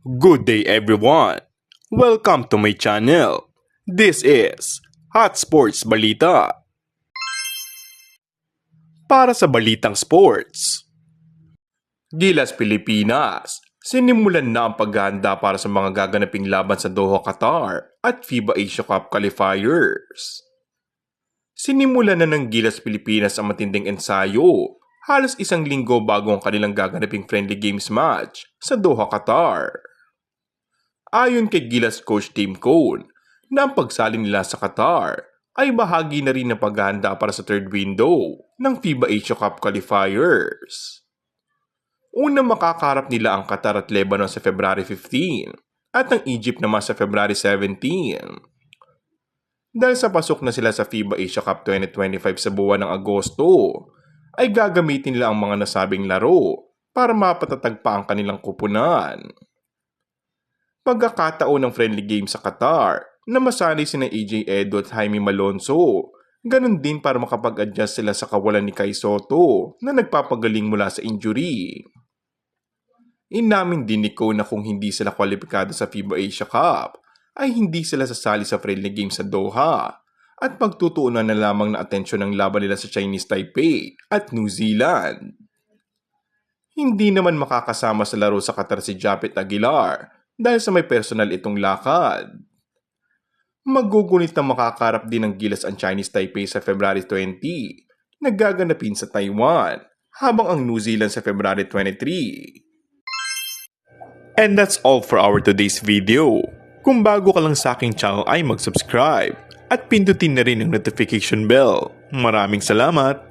Good day everyone! Welcome to my channel. This is Hot Sports Balita. Para sa balitang sports, Gilas Pilipinas, sinimulan na ang paghahanda para sa mga gaganaping laban sa Doha, Qatar at FIBA Asia Cup qualifiers. Sinimulan na ng Gilas Pilipinas ang matinding ensayo halos isang linggo bago ang kanilang gaganaping friendly games match sa Doha, Qatar. Ayon kay Gilas coach Tim Cone, na ang pagsali nila sa Qatar ay bahagi na rin ng paghahanda para sa third window ng FIBA Asia Cup qualifiers. Unang makakarap nila ang Qatar at Lebanon sa February 15 at ang Egypt naman sa February 17. Dahil sa pasok na sila sa FIBA Asia Cup 2025 sa buwan ng Agosto, ay gagamitin nila ang mga nasabing laro para mapatatag pa ang kanilang kupunan. Pagkakataon ng friendly game sa Qatar na masanay sina AJ Edo at Jaime Malonzo, ganun din para makapag-adjust sila sa kawalan ni Kai Sotto na nagpapagaling mula sa injury. Inamin din ni Cone na kung hindi sila kwalipikado sa FIBA Asia Cup, ay hindi sila sasali sa friendly game sa Doha at pagtutuunan na lamang na atensyon ng laban nila sa Chinese Taipei at New Zealand. Hindi naman makakasama sa laro sa Qatar si Japet Aguilar dahil sa may personal itong lakad. Magugunit na makakarap din ng Gilas ang Chinese Taipei sa February 20, nagaganapin sa Taiwan, habang ang New Zealand sa February 23. And that's all for our today's video. Kung bago ka lang sa aking channel ay mag-subscribe at pindutin na rin ang notification bell. Maraming salamat!